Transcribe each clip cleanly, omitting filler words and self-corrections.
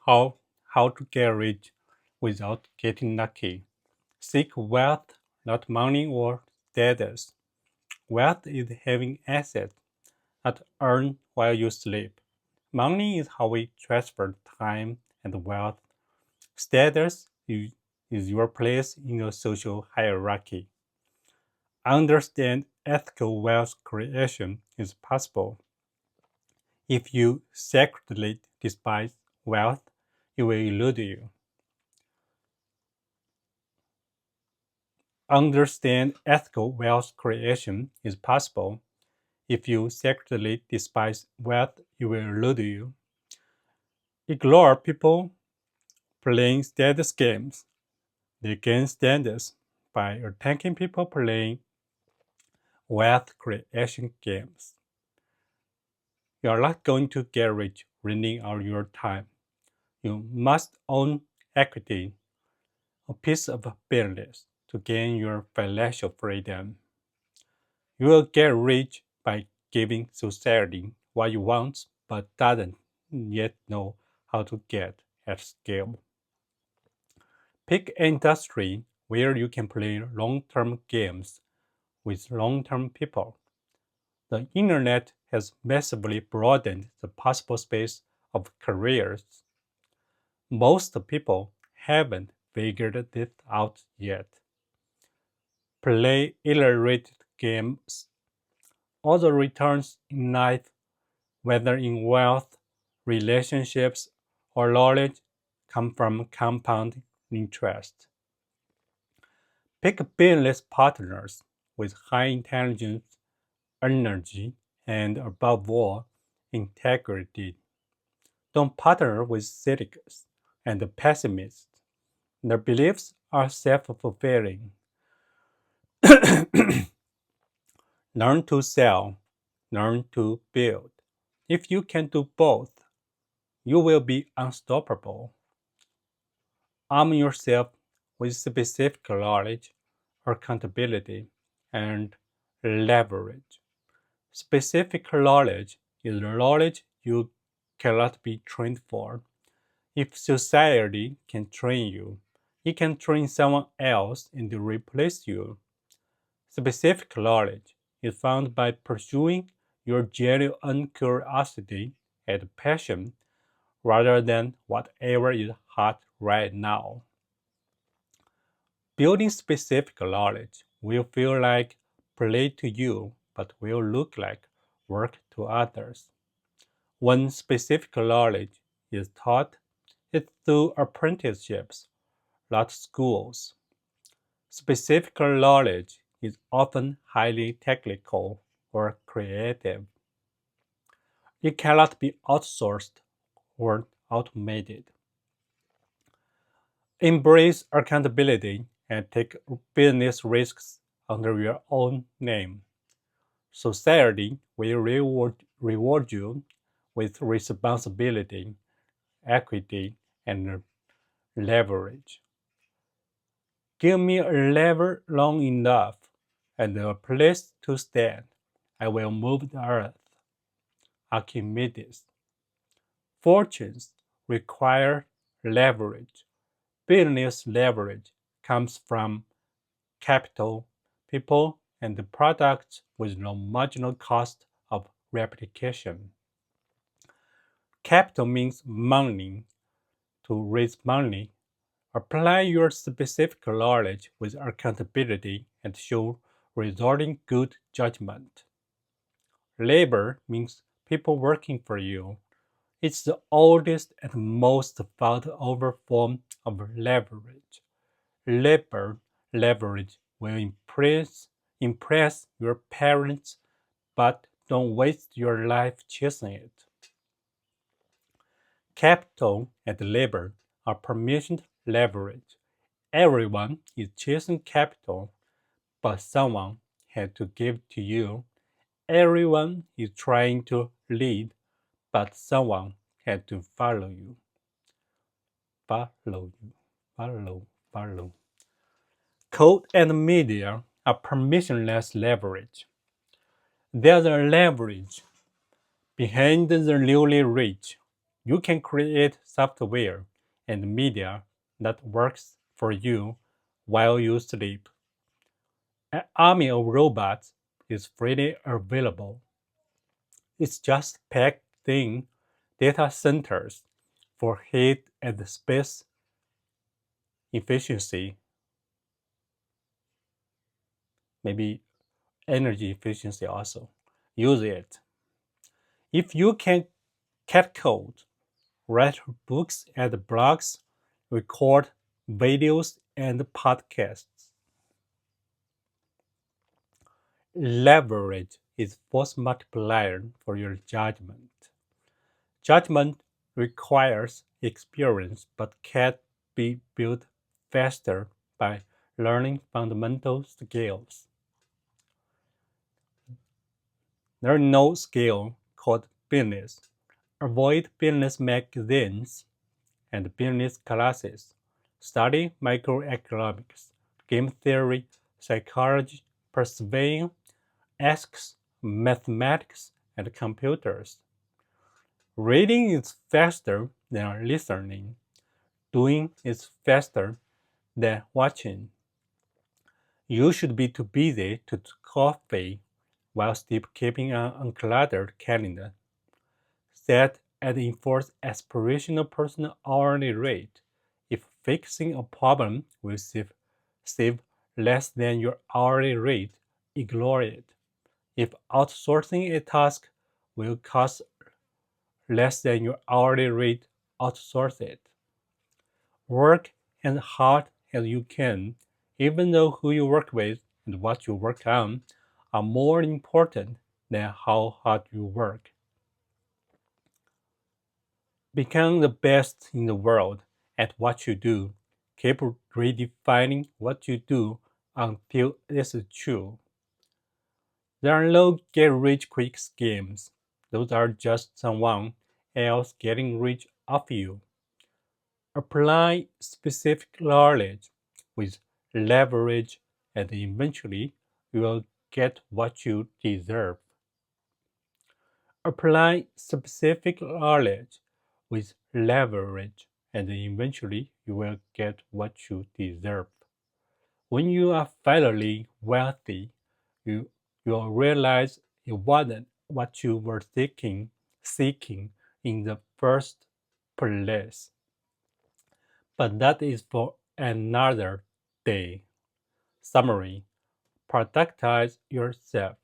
How, how to get rich without getting lucky. Seek wealth, not money or status. Wealth is having assets that earn while you sleep. Money is how we transfer time and wealth. Status is your place in the social hierarchy. Understand ethical wealth creation is possible. If you secretly despise wealth, it will elude you. Understand ethical wealth creation is possible. If you secretly despise wealth, it will elude you. Ignore people playing status games. They gain status by attacking people playing wealth creation games. You are not going to get rich renting out your time. You must own equity, a piece of business, to gain your financial freedom. You will get rich by giving society what you want but doesn't yet know how to get at scale. Pick an industry where you can play long-term games with long-term people. The internet has massively broadened the possible space of careers. Most people haven't figured this out yet. Play iterated games. All the returns in life, whether in wealth, relationships, or knowledge, come from compound interest. Pick business partners with high intelligence, energy, and above all, integrity. Don't partner with cynics and pessimists. Their beliefs are self-fulfilling. Learn to sell, learn to build. If you can do both, you will be unstoppable. Arm yourself with specific knowledge, accountability, and leverage. Specific knowledge is knowledge you cannot be trained for. If society can train you, it can train someone else and replace you. Specific knowledge is found by pursuing your genuine curiosity and passion rather than whatever is hot right now. Building specific knowledge will feel like play to you, but will look like work to others. When specific knowledge is taught, it's through apprenticeships, not schools. Specific knowledge is often highly technical or creative. It cannot be outsourced or automated. Embrace accountability and take business risks under your own name. Society will reward you with responsibility, equity, and leverage. Give me a lever long enough and a place to stand. I will move the earth. Archimedes. Fortunes require leverage. Business leverage comes from capital, people, and the products with no marginal cost of replication. Capital means money. To raise money, apply your specific knowledge with accountability and show resulting good judgment. Labor means people working for you. It's the oldest and most fought over form of leverage. Labor leverage will impress your parents, but don't waste your life chasing it. Capital and labor are permissioned leverage. Everyone is chasing capital, but someone had to give to you. Everyone is trying to lead, but someone had to follow you. Follow you. Follow. Code and media are permissionless leverage. There's a leverage. Behind the newly rich, you can create software and media that works for you while you sleep. An army of robots is freely available. It's just packed in data centers for heat and space efficiency, maybe energy efficiency also. Use it. If you can cat code, write books and blogs, record videos and podcasts, leverage is force multiplier for your judgment. Judgment requires experience but can be built faster by learning fundamental skills. There is no skill called business. Avoid business magazines and business classes. Study microeconomics, game theory, psychology, persuasion, asks, mathematics, and computers. Reading is faster than listening. Doing is faster than watching. You should be too busy to do coffee while still keeping an uncluttered calendar. Set and enforce aspirational personal hourly rate. If fixing a problem will save less than your hourly rate, ignore it. If outsourcing a task will cost less than your hourly rate, outsource it. Work as hard as you can, even though who you work with and what you work on are more important than how hard you work. Become the best in the world at what you do. Keep redefining what you do until this is true. There are no get rich quick schemes. Those are just someone else getting rich off you. Apply specific knowledge with leverage, and eventually you will get what you deserve. Apply specific knowledge with leverage, and eventually you will get what you deserve. When you are finally wealthy, you'll realize it wasn't what you were seeking in the first place. But that is for another day. Summary: productize yourself.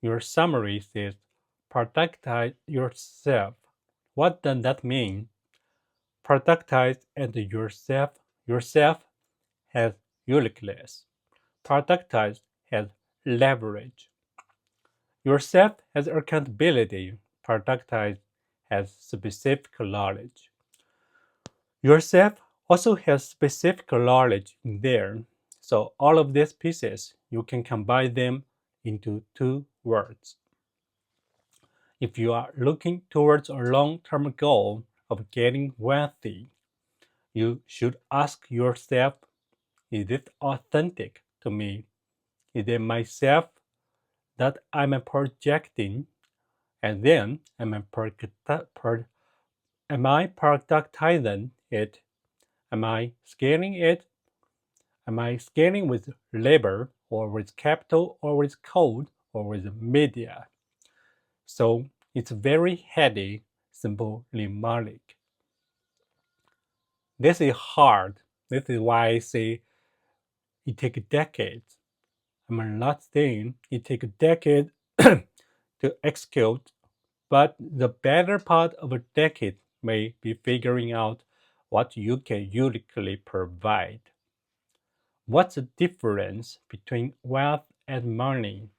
Your summary says productize yourself. What does that mean? Productize and yourself has uniqueness. Productize has leverage. Yourself has accountability. Productize has specific knowledge. Yourself also has specific knowledge in there. So all of these pieces, you can combine them into two words. If you are looking towards a long-term goal of getting wealthy, you should ask yourself, is it authentic to me? Is it myself that I'm projecting? And then, am I productizing it? Am I scaling it? Am I scaling with labor or with capital or with code or with media? So it's very heady, symbolic. This is hard. This is why I say it takes decades. I'm not saying it takes decades to execute, but the better part of a decade may be figuring out what you can uniquely provide. What's the difference between wealth and money?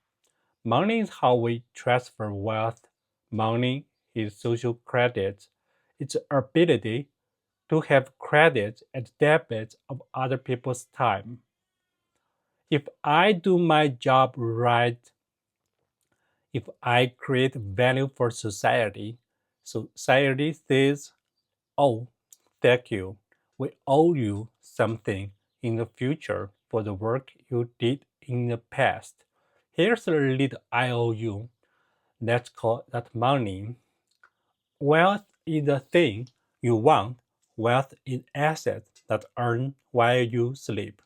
Money is how we transfer wealth. Money is social credit. It's ability to have credit and debit of other people's time. If I do my job right, if I create value for society, society says, oh, thank you. We owe you something in the future for the work you did in the past. Here's a little IOU. Let's call that money. Wealth is the thing you want. Wealth is assets that earn while you sleep.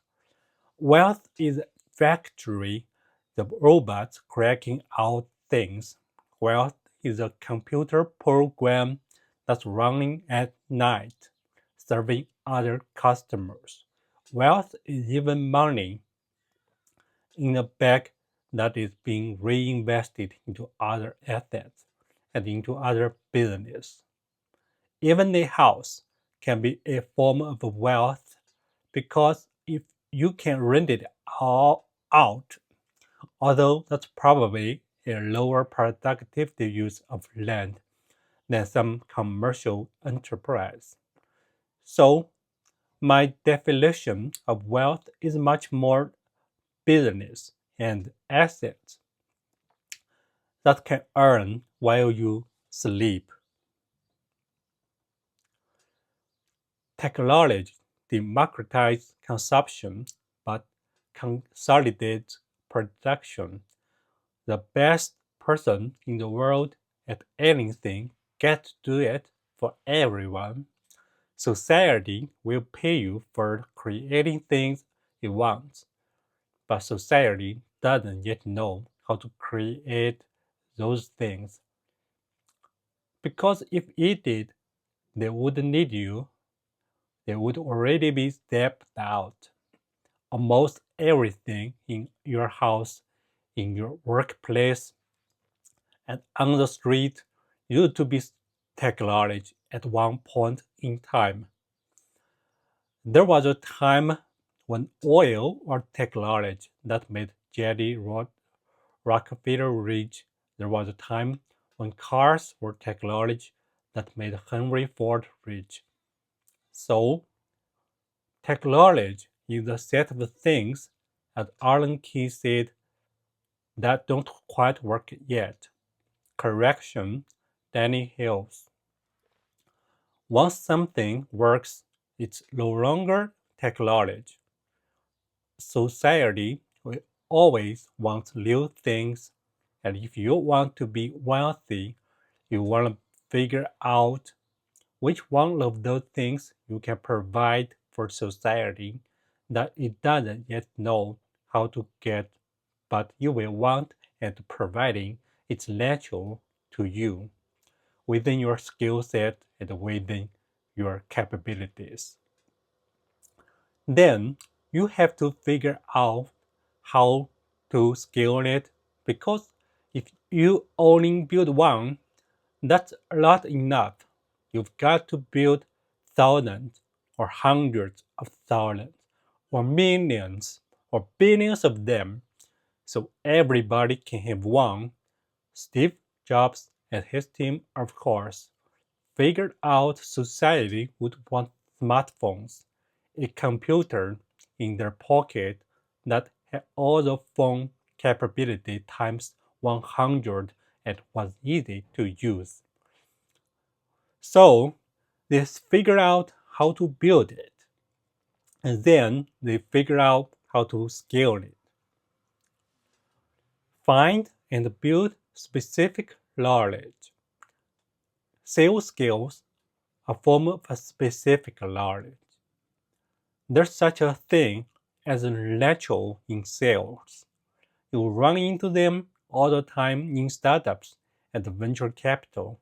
Wealth is factory, the robots cracking out things. Wealth is a computer program that's running at night, serving other customers. Wealth is even money in a bank that is being reinvested into other assets and into other business. Even a house can be a form of wealth because if you can rent it all out, although that's probably a lower productive use of land than some commercial enterprise. So, my definition of wealth is much more business and assets that can earn while you sleep. Technology democratizes consumption but consolidates production. The best person in the world at anything gets to do it for everyone. Society will pay you for creating things it wants, but society doesn't yet know how to create those things. Because if it did, they wouldn't need you. They would already be stepped out. Almost everything in your house, in your workplace, and on the street used to be technology at one point in time. There was a time when oil was technology that made Jetty Rockefeller rich. There was a time when cars were technology that made Henry Ford rich. So, technology is a set of things, as Alan Key said, that don't quite work yet. Correction, Danny Hills. Once something works, it's no longer technology. Society will always want new things, and if you want to be wealthy, you want to figure out which one of those things you can provide for society that it doesn't yet know how to get, but you will want, and providing it's natural to you within your skill set and within your capabilities. Then you have to figure out how to scale it because if you only build one, that's not enough. You've got to build thousands or hundreds of thousands or millions or billions of them so everybody can have one. Steve Jobs and his team, of course, figured out society would want smartphones, a computer in their pocket that had all the phone capability times 100 and was easy to use. So they figured out how to build it, and then they figured out how to scale it. Find and build specific knowledge. Sales skills are a form of a specific knowledge. There's such a thing as a natural in sales. You run into them all the time in startups and venture capital.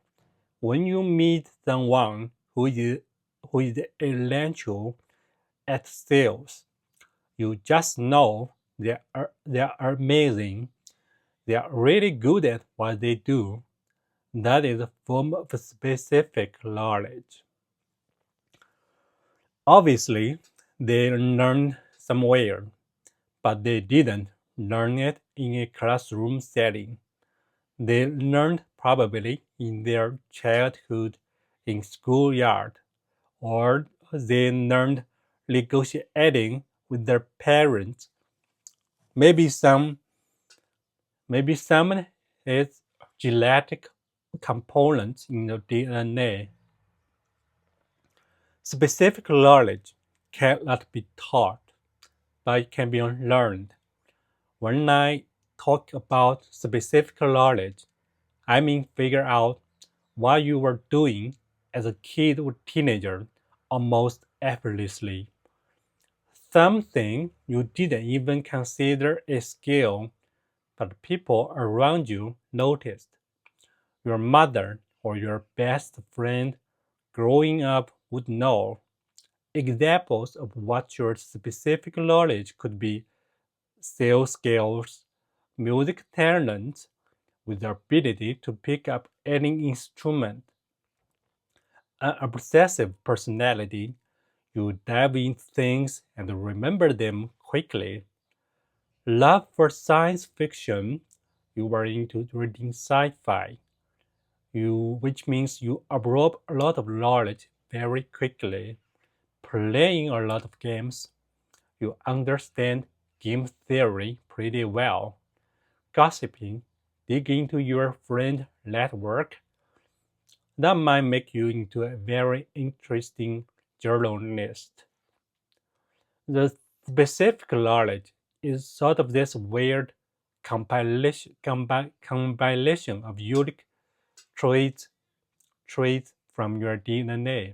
When you meet someone who is a natural at sales, you just know they are amazing. They are really good at what they do. That is a form of specific knowledge. Obviously, they learned somewhere, but they didn't learn it in a classroom setting. They learned probably in their childhood in schoolyard, or they learned negotiating with their parents. Maybe some maybe some is genetic components in the DNA. Specific knowledge cannot be taught, but it can be learned. When I talk about specific knowledge, I mean figure out what you were doing as a kid or teenager almost effortlessly. Something you didn't even consider a skill, but people around you noticed. Your mother or your best friend growing up would know. Examples of what your specific knowledge could be: sales skills, music talent, with the ability to pick up any instrument, an obsessive personality. You dive into things and remember them quickly. Love for science fiction. You were into reading sci-fi, which means you absorb a lot of knowledge very quickly. Playing a lot of games, you understand game theory pretty well. Gossiping, dig into your friend network. That might make you into a very interesting journalist. The specific knowledge is sort of this weird compilation of unique traits from your DNA,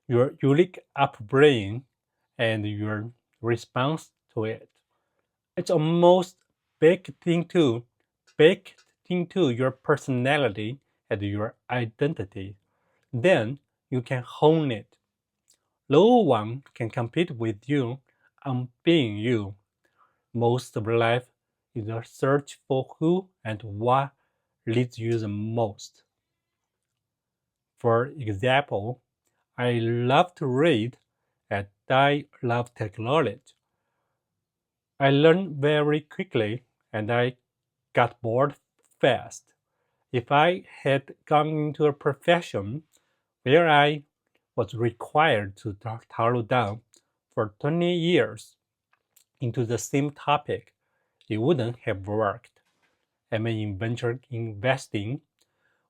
your unique upbringing, and your response to it. It's almost baked into your personality and your identity. Then you can hone it. No one can compete with you on being you. Most of life is a search for who and what leads you the most. For example, I love to read and I love technology. I learned very quickly and I got bored fast. If I had gone into a profession where I was required to throttle down for 20 years into the same topic, it wouldn't have worked. I'm in venture investing,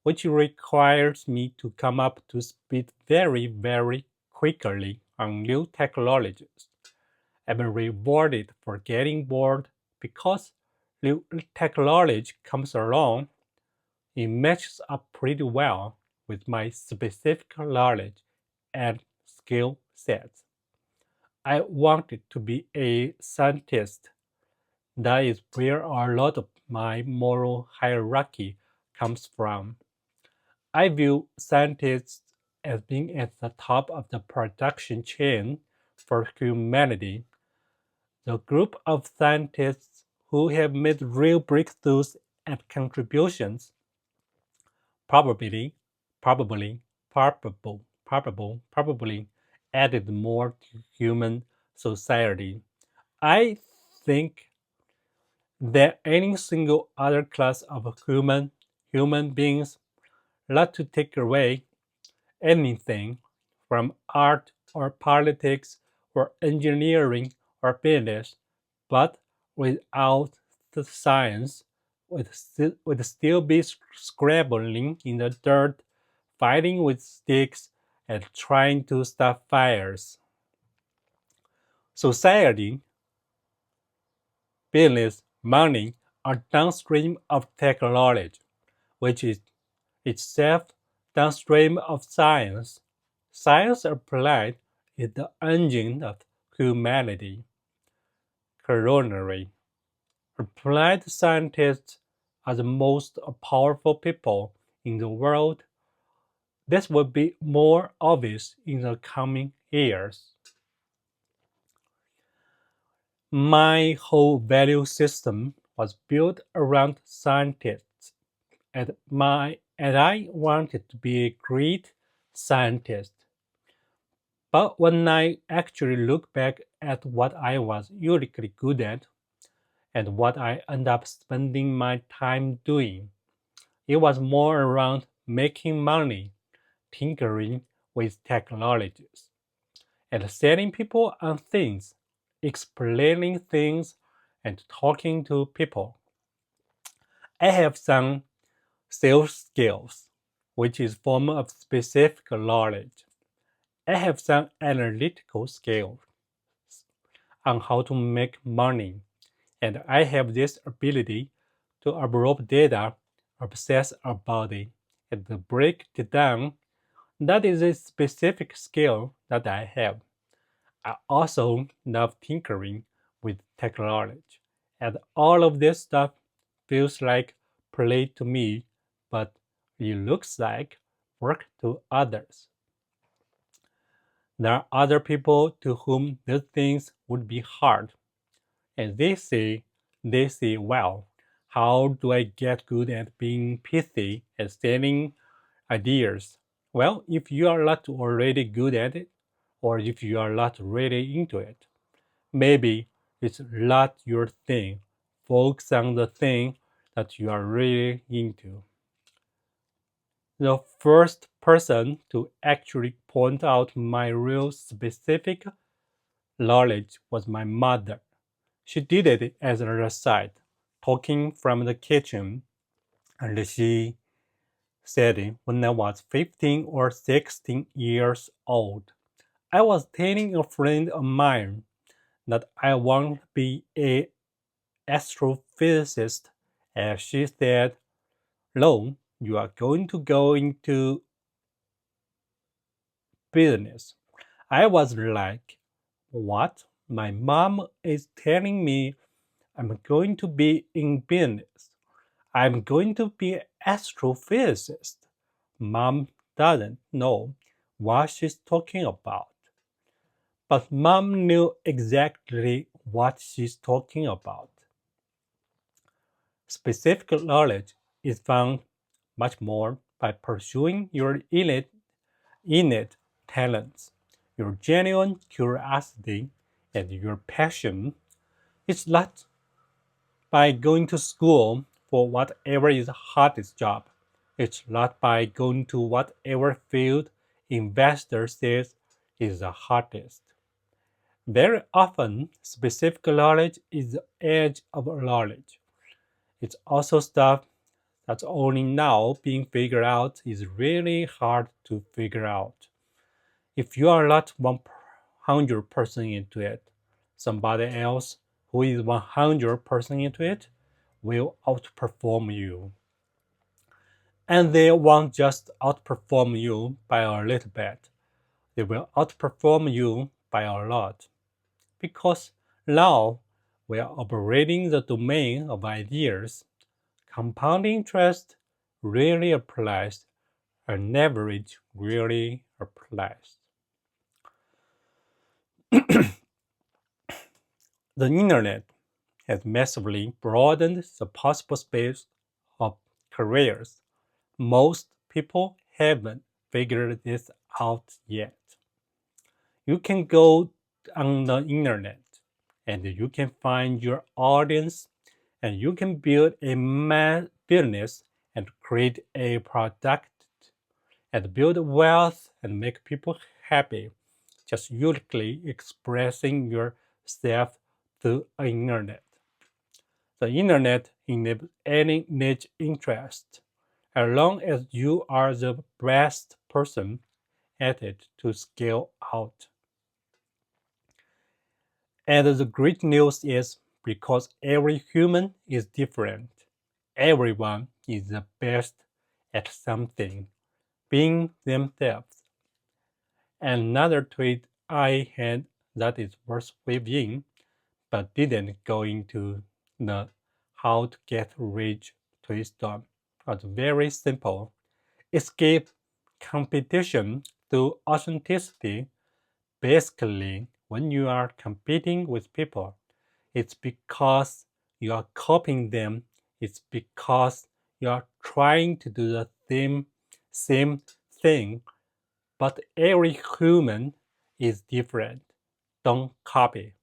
which requires me to come up to speed very, very quickly on new technologies. I'm rewarded for getting bored because new technology comes along. It matches up pretty well with my specific knowledge and skill sets. I wanted to be a scientist. That is where a lot of my moral hierarchy comes from. I view scientists as being at the top of the production chain for humanity, the group of scientists who have made real breakthroughs and contributions, probably, probably, probably added more to human society. I think that any single other class of human beings not to take away anything from art or politics or engineering or business, but without the science, would still be scrabbling in the dirt, fighting with sticks, and trying to start fires. Society, business, money are downstream of technology, which is itself downstream of science. Science applied is the engine of humanity. Corollary. Applied scientists are the most powerful people in the world. This will be more obvious in the coming years. My whole value system was built around scientists, and I wanted to be a great scientist. But when I actually look back at what I was uniquely good at and what I ended up spending my time doing, it was more around making money, tinkering with technologies, and setting people on things, explaining things, and talking to people. I have some sales skills, which is form of specific knowledge. I have some analytical skills on how to make money, and I have this ability to absorb data obsess about it and break it down. That is a specific skill that I have. I also love tinkering with technology, and all of this stuff feels like play to me, but it looks like work to others. There are other people to whom these things would be hard, and they say, well, how do I get good at being pithy and selling ideas? Well, if you are not already good at it, or if you are not really into it, maybe it's not your thing. Focus on the thing that you are really into. The first person to actually point out my real specific knowledge was my mother. She did it as an aside, talking from the kitchen, and she said it when I was 15 or 16 years old. I was telling a friend of mine that I want to be an astrophysicist, and she said, "No, you are going to go into business." I was like, "What? My mom is telling me I'm going to be in business. I'm going to be an astrophysicist. Mom doesn't know what she's talking about." But mom knew exactly what she's talking about. Specific knowledge is found much more by pursuing your innate talents, your genuine curiosity, and your passion. It's not by going to school for whatever is the hardest job. It's not by going to whatever field investor says is the hardest. Very often, specific knowledge is the edge of knowledge. It's also stuff that's only now being figured out is really hard to figure out. If you are not 100% into it, somebody else who is 100% into it will outperform you. And they won't just outperform you by a little bit, they will outperform you by a lot. Because now we are operating the domain of ideas. Compound interest really applies, and leverage really applies. The internet has massively broadened the possible space of careers. Most people haven't figured this out yet. You can go on the internet and you can find your audience and you can build a business and create a product and build wealth and make people happy, just uniquely expressing yourself through the internet. The internet enables any niche interest, as long as you are the best person at it to scale out. And the great news is because every human is different, everyone is the best at something, being themselves. Another tweet I had that is worth reviewing, but didn't go into the how to get rich twist on, was very simple. Escape competition through authenticity. Basically, when you are competing with people, it's because you are copying them, it's because you are trying to do the same thing, but every human is different. Don't copy.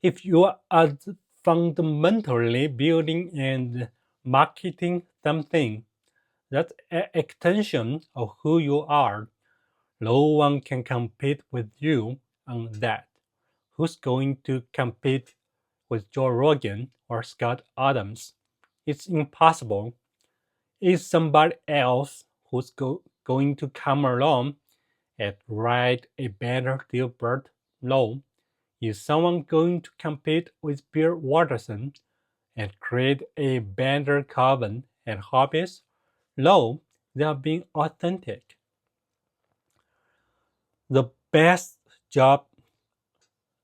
If you are fundamentally building and marketing something that's an extension of who you are, no one can compete with you on that. Who's going to compete with Joe Rogan or Scott Adams? It's impossible. Is somebody else who's going to come along and write a better deal? No. Is someone going to compete with Bill Watterson and create a better carbon and hobbies, though they are being authentic. The best job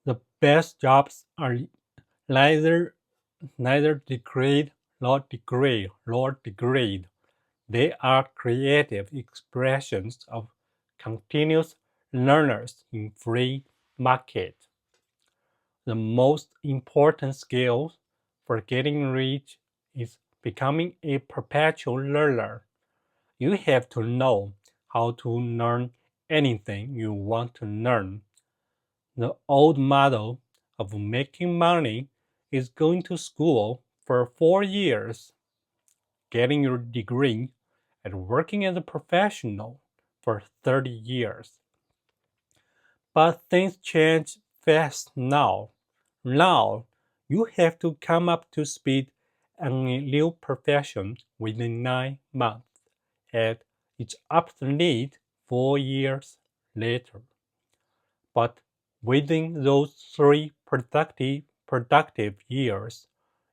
the best jobs are neither degrade. They are creative expressions of continuous learners in free market. The most important skill for getting rich is becoming a perpetual learner. You have to know how to learn anything you want to learn. The old model of making money is going to school for 4 years, getting your degree, and working as a professional for 30 years. But things change fast now. Now, you have to come up to speed on a new profession within 9 months, and it's obsolete 4 years later. But within those 3 productive years,